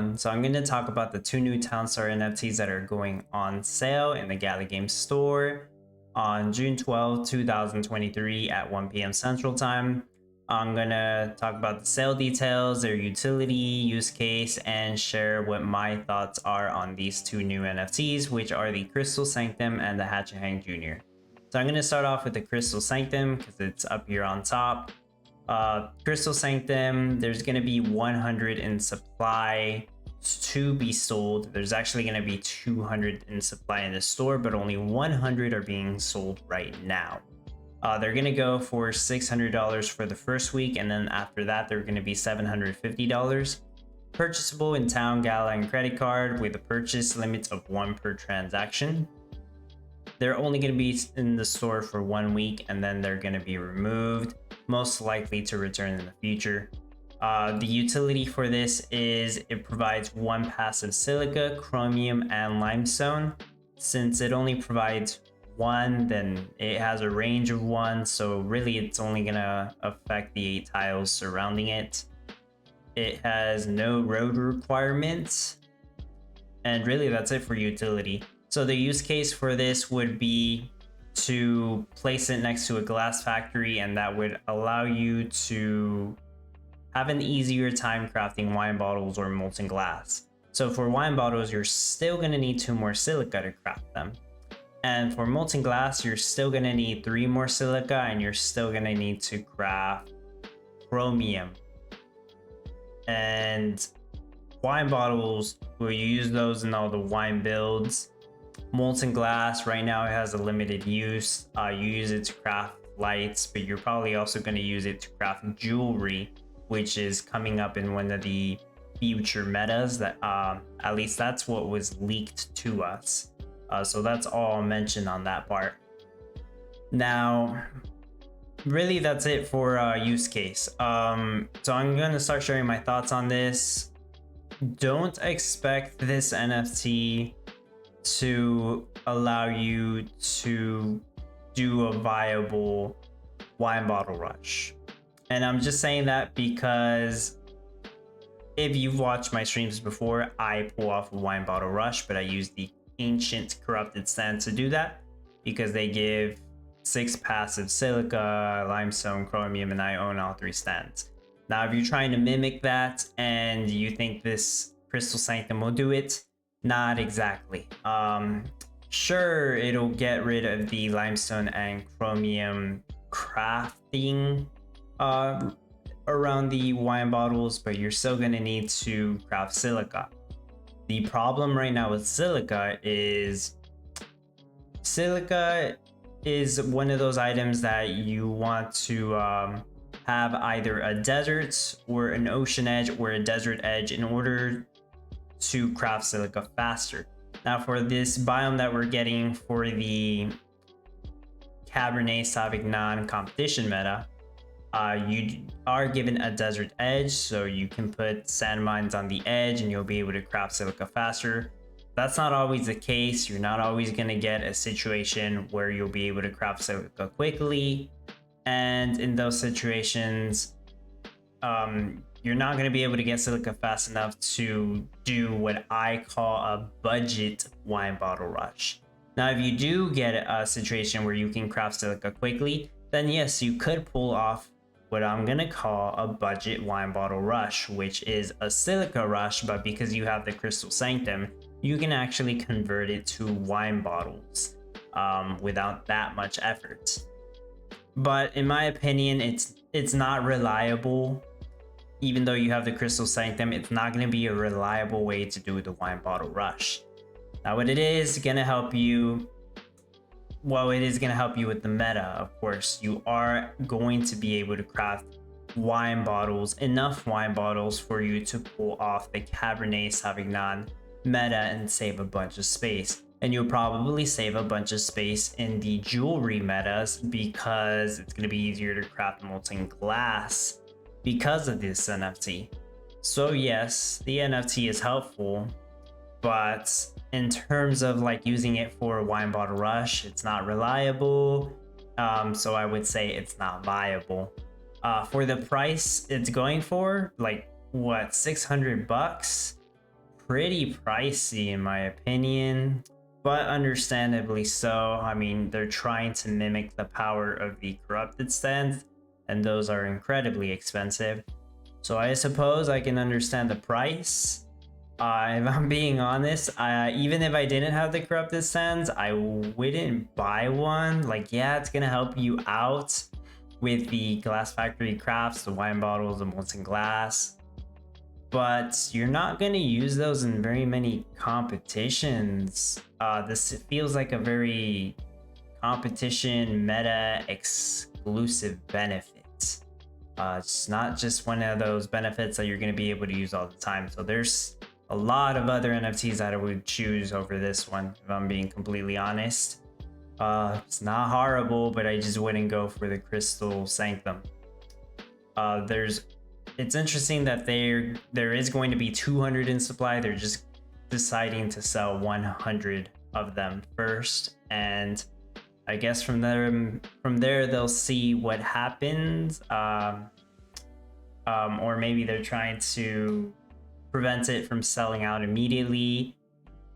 everyone. So I'm going to talk about the two new Townstar NFTs that are going on sale in the Gala Game Store on June 12, 2023 at 1 p.m. Central Time. I'm going to talk about the sale details, their utility, use case, and share what my thoughts are on these two new NFTs, which are the Crystal Sanctum and the Hatchet Hank Jr. So I'm going to start off with the Crystal Sanctum because it's up here on top. Crystal Sanctum, there's going to be 100 in supply to be sold. There's actually going to be 200 in supply in the store, but only 100 are being sold right now. They're going to go for $600 for the first week, and then after that, they're going to be $750. Purchasable in Town, Gala, and credit card with a purchase limit of 1 per transaction. They're only going to be in the store for 1 week, and then they're going to be removed, most likely to return in the future. The utility for this is it provides 1 passive silica, chromium, and limestone. Since it only provides 1, then it has a range of 1, so really it's only going to affect the 8 tiles surrounding it. It has no road requirements, and really that's it for utility. So the use case for this would be to place it next to a glass factory, and that would allow you to have an easier time crafting wine bottles or molten glass. So for wine bottles, you're still going to need 2 more silica to craft them. And for molten glass, you're still going to need 3 more silica, and you're still going to need to craft chromium. And wine bottles, will you use those in all the wine builds? Molten glass, right now it has a limited use. You use it to craft lights, but you're probably also going to use it to craft jewelry, which is coming up in one of the future metas. That at least that's what was leaked to us. So that's all I'll mention on that part. Now, really that's it for use case. So I'm going to start sharing my thoughts on this. Don't expect this NFT to allow you to do a viable wine bottle rush. And I'm just saying that because if you've watched my streams before, I pull off a wine bottle rush, but I use the ancient corrupted sand to do that because they give 6 passive silica, limestone, chromium, and I own all 3 stands. Now, if you're trying to mimic that and you think this Crystal Sanctum will do it, not exactly. Sure, it'll get rid of the limestone and chromium crafting around the wine bottles, but you're still going to need to craft silica. The problem right now with silica is one of those items that you want to have either a desert or an ocean edge or a desert edge in order to craft silica faster. Now for this biome that we're getting for the Cabernet Sauvignon competition meta, you are given a desert edge, so you can put sand mines on the edge and you'll be able to craft silica faster. That's not always the case. You're not always going to get a situation where you'll be able to craft silica quickly, and in those situations you're not going to be able to get silica fast enough to do what I call a budget wine bottle rush. Now, if you do get a situation where you can craft silica quickly, then yes, you could pull off what I'm going to call a budget wine bottle rush, which is a silica rush, but because you have the Crystal Sanctum, you can actually convert it to wine bottles without that much effort. But in my opinion, it's not reliable. Even though you have the Crystal Sanctum, it's not going to be a reliable way to do the wine bottle rush. Now, what it is going to help you, well, it is going to help you with the meta, of course. You are going to be able to craft wine bottles, enough wine bottles for you to pull off the Cabernet Sauvignon meta and save a bunch of space. And you'll probably save a bunch of space in the jewelry metas because it's going to be easier to craft molten glass because of this NFT. So yes, the NFT is helpful, but in terms of like using it for a wine bottle rush, it's not reliable. So I would say it's not viable. For the price it's going for, like what, $600? pretty pricey in my opinion, but understandably so. I mean, they're trying to mimic the power of the corrupted stands, and those are incredibly expensive. So I suppose I can understand the price. If I'm being honest, even if I didn't have the corrupted stands, I wouldn't buy one. Like, yeah, it's gonna help you out with the glass factory crafts, the wine bottles, the molten glass, but you're not gonna use those in very many competitions. This feels like a very competition meta exclusive benefit. It's not just one of those benefits that you're gonna be able to use all the time. So there's a lot of other NFTs that I would choose over this one, if I'm being completely honest. It's not horrible, but I just wouldn't go for the Crystal Sanctum. It's interesting that there is going to be 200 in supply. They're just deciding to sell 100 of them first, and I guess from there they'll see what happens. Or maybe they're trying to prevent it from selling out immediately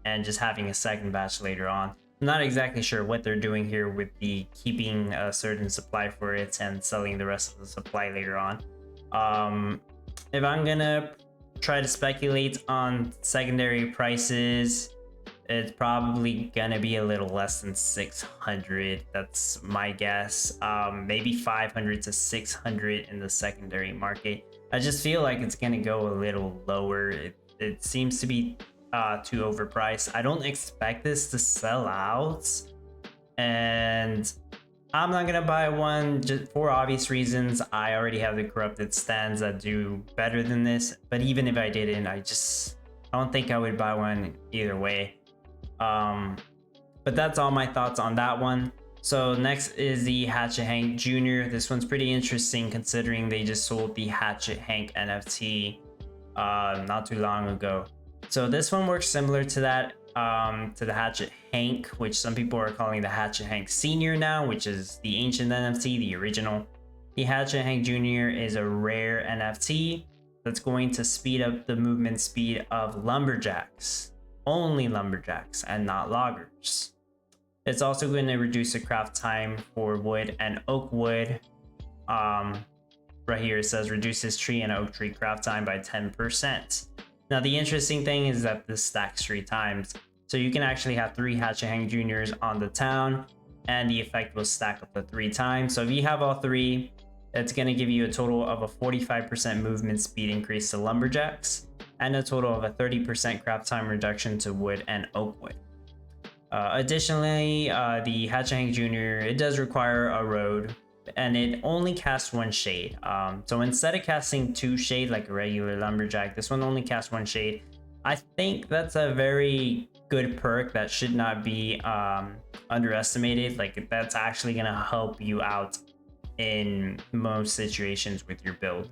and just having a second batch later on. I'm not exactly sure what they're doing here with the keeping a certain supply for it and selling the rest of the supply later on. If I'm gonna try to speculate on secondary prices, it's probably gonna be a little less than 600. That's my guess. Maybe 500 to 600 in the secondary market. I just feel like it's gonna go a little lower. It seems to be too overpriced. I don't expect this to sell out, and I'm not gonna buy one just for obvious reasons. I already have the corrupted stands that do better than this, but even if I didn't, I don't think I would buy one either way. But that's all my thoughts on that one. So next is the Hatchet Hank Jr. This one's pretty interesting considering they just sold the Hatchet Hank NFT not too long ago. So this one works similar to that, to the Hatchet Hank, which some people are calling the Hatchet Hank Senior now, which is the ancient NFT, the original. The Hatchet Hank Jr. is a rare NFT that's going to speed up the movement speed of lumberjacks. Only lumberjacks and not loggers. It's also going to reduce the craft time for wood and oak wood. Right here it says reduces tree and oak tree craft time by 10%. Now the interesting thing is that this stacks 3 times. So you can actually have 3 Hatchet Hank Juniors on the town and the effect will stack up to 3 times. So if you have all 3, it's going to give you a total of a 45% movement speed increase to lumberjacks and a total of a 30% craft time reduction to wood and oak wood. Additionally, the Hatchet Hank Jr. it does require a road, and it only casts 1 shade. So instead of casting 2 shade like a regular lumberjack, this one only casts 1 shade. I think that's a very good perk that should not be underestimated. Like, that's actually gonna help you out in most situations with your build.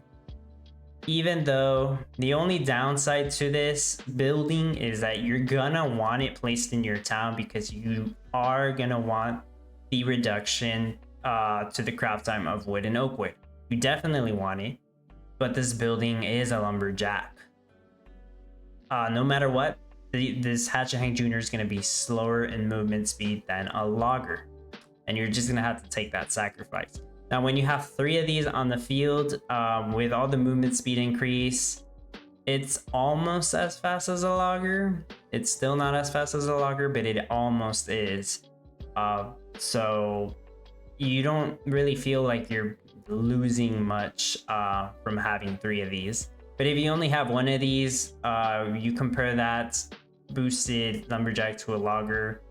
Even though the only downside to this building is that you're gonna want it placed in your town because you are gonna want the reduction to the craft time of wood and oak wood. You definitely want it, but this building is a lumberjack. No matter what, this Hatchet Hank Jr. is gonna be slower in movement speed than a logger, and you're just gonna have to take that sacrifice. Now, when you have 3 of these on the field, with all the movement speed increase, it's almost as fast as a logger. It's still not as fast as a logger, but it almost is. So you don't really feel like you're losing much from having 3 of these. But if you only have 1 of these, you compare that boosted lumberjack to a logger,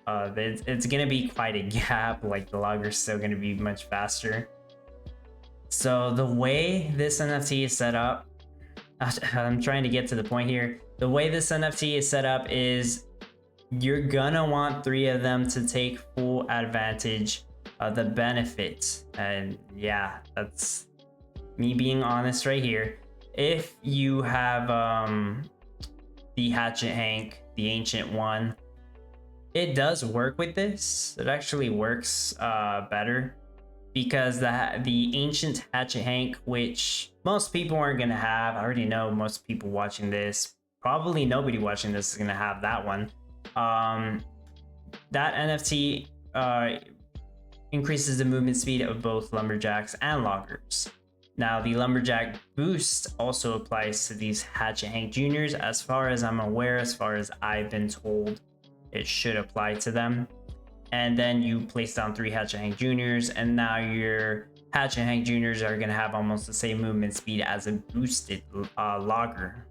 it's gonna be quite a gap. Like, the logger's still gonna be much faster. So the way this NFT is set up, I'm trying to get to the point here. The way this NFT is set up is you're gonna want 3 of them to take full advantage of the benefits. And yeah, that's me being honest right here. If you have the Hatchet Hank, the ancient one, it does work with this. It actually works better because the ancient Hatchet Hank, which most people aren't gonna have, I already know most people watching this probably nobody watching this is gonna have that one. That NFT increases the movement speed of both lumberjacks and loggers. Now, the lumberjack boost also applies to these Hatchet Hank Juniors. As far as I'm aware, as far as I've been told, it should apply to them. And then you place down 3 Hatchet Hank Juniors, and now your Hatchet Hank Juniors are gonna have almost the same movement speed as a boosted logger.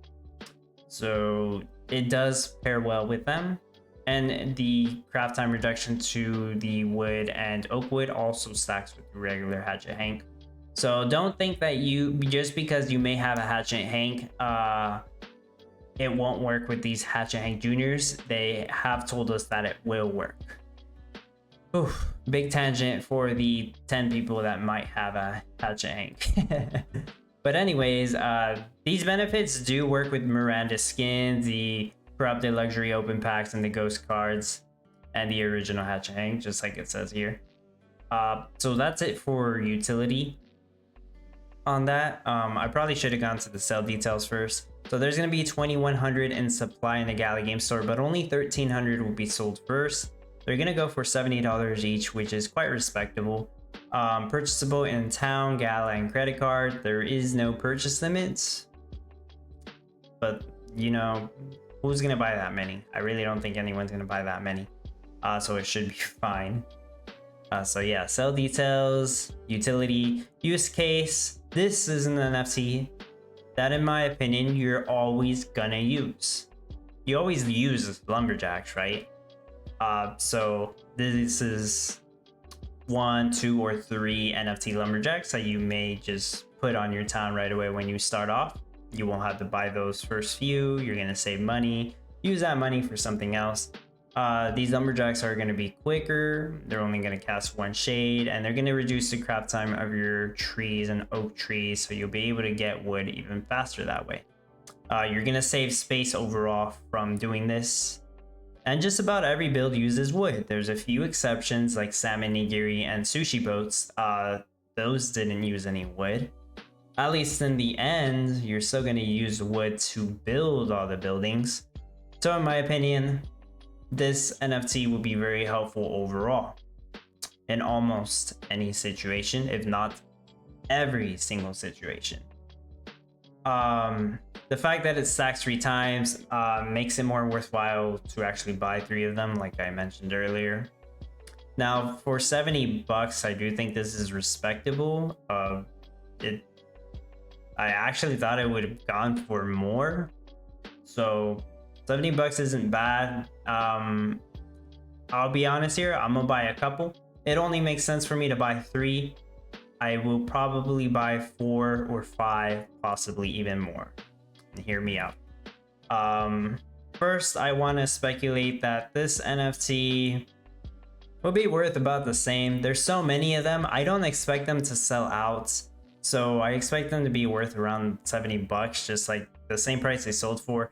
So it does pair well with them. And the craft time reduction to the wood and oak wood also stacks with the regular Hatchet Hank. So don't think that just because you may have a Hatchet Hank, it won't work with these Hatchet Hank Juniors. They have told us that it will work. Oof, big tangent for the 10 people that might have a Hatchet Hank. But anyways, these benefits do work with Miranda skins, the corrupted luxury open packs, and the ghost cards, and the original Hatchet Hank, just like it says here. So that's it for utility on that. I probably should have gone to the sell details first. So there's going to be 2,100 in supply in the Gala game store, but only 1,300 will be sold first. They're going to go for $70 each, which is quite respectable. Purchasable in town, Gala, and credit card. There is no purchase limits, but you know, who's going to buy that many? I really don't think anyone's going to buy that many. So it should be fine. So yeah, sell details, utility, use case. This is an NFT that, in my opinion, you're always gonna use. You always use lumberjacks, right? So this is 1, 2, or 3 NFT lumberjacks that you may just put on your town right away when you start off. You won't have to buy those first few. You're gonna save money. Use that money for something else. These lumberjacks are going to be quicker. They're only going to cast 1 shade, and they're going to reduce the craft time of your trees and oak trees, so you'll be able to get wood even faster that way. You're going to save space overall from doing this, and just about every build uses wood. There's a few exceptions like salmon nigiri and sushi boats. Those didn't use any wood. At least in the end, you're still going to use wood to build all the buildings. So in my opinion, this NFT will be very helpful overall in almost any situation, if not every single situation. The fact that it stacks 3 times makes it more worthwhile to actually buy 3 of them, like I mentioned earlier. Now, for $70, I do think this is respectable. I actually thought it would have gone for more, so $70 isn't bad. I'll be honest here, I'm gonna buy a couple. It only makes sense for me to buy 3. I will probably buy 4 or 5, possibly even more. And hear me out. First, I want to speculate that this NFT will be worth about the same. There's so many of them, I don't expect them to sell out. So I expect them to be worth around $70, just like the same price they sold for.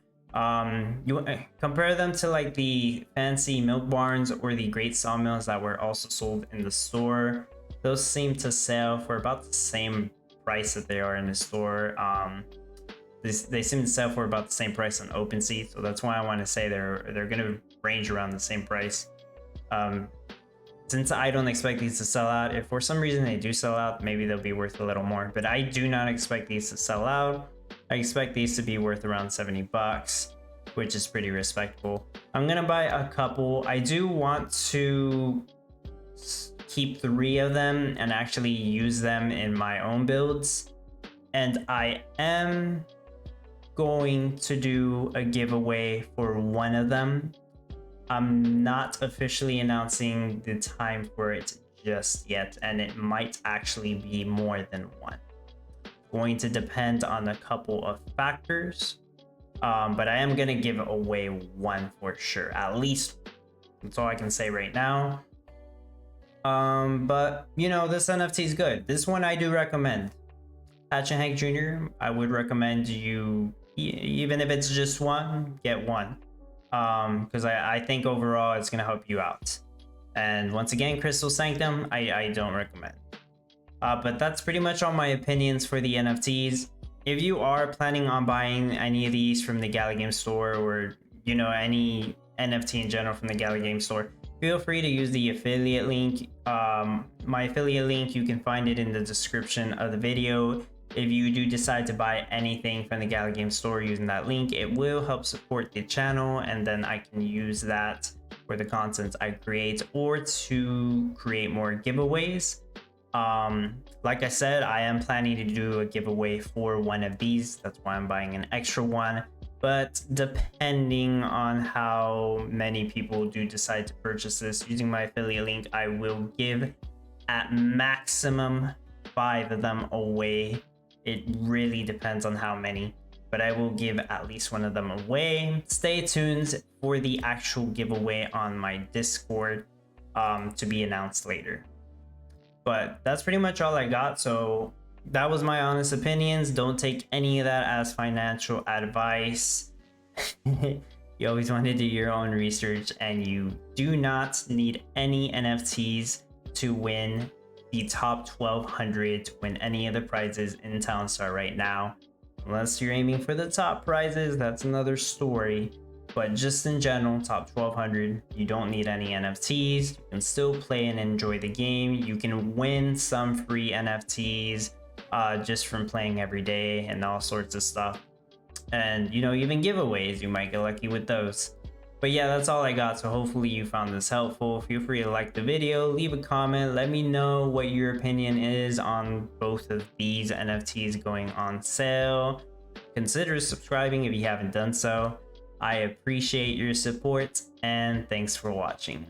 You compare them to like the fancy milk barns or the great sawmills that were also sold in the store. Those seem to sell for about the same price that they are in the store. They seem to sell for about the same price on OpenSea, so that's why I want to say they're gonna range around the same price. Since I don't expect these to sell out, if for some reason they do sell out, maybe they'll be worth a little more, but I do not expect these to sell out. I expect these to be worth around $70, which is pretty respectable. I'm gonna buy a couple. I do want to keep 3 of them and actually use them in my own builds. And I am going to do a giveaway for 1 of them. I'm not officially announcing the time for it just yet, and it might actually be more than 1. Going to depend on a couple of factors, but I am gonna give away 1 for sure, at least. That's all I can say right now. But you know, this NFT is good. This one I do recommend. Hatchet Hank Jr. I would recommend you, even if it's just 1, get 1, because I think overall it's gonna help you out. And once again, Crystal Sanctum, I don't recommend. But that's pretty much all my opinions for the NFTs. if you are planning on buying any of these from the Gala Game Store, or any NFT in general from the Gala Game Store, feel free to use the affiliate link. My affiliate link, you can find it in the description of the video. If you do decide to buy anything from the Gala Game Store using that link, it will help support the channel, and then I can use that for the content I create or to create more giveaways. Like I said, I am planning to do a giveaway for one of these. That's why I'm buying an extra one. But depending on how many people do decide to purchase this using my affiliate link, I will give at maximum 5 of them away. It really depends on how many, but I will give at least one of them away. Stay tuned for the actual giveaway on my Discord to be announced later. But that's pretty much all I got. So that was my honest opinions. Don't take any of that as financial advice. You always want to do your own research, and you do not need any NFTs to win the top 1200, to win any of the prizes in Townstar right now. Unless you're aiming for the top prizes, that's another story. But just in general, top 1200, you don't need any NFTs. You can still play and enjoy the game. You can win some free NFTs just from playing every day and all sorts of stuff. And even giveaways, you might get lucky with those. But yeah, that's all I got. So hopefully you found this helpful. Feel free to like the video, leave a comment, let me know what your opinion is on both of these NFTs going on sale. Consider subscribing if you haven't done so. I appreciate your support, and thanks for watching.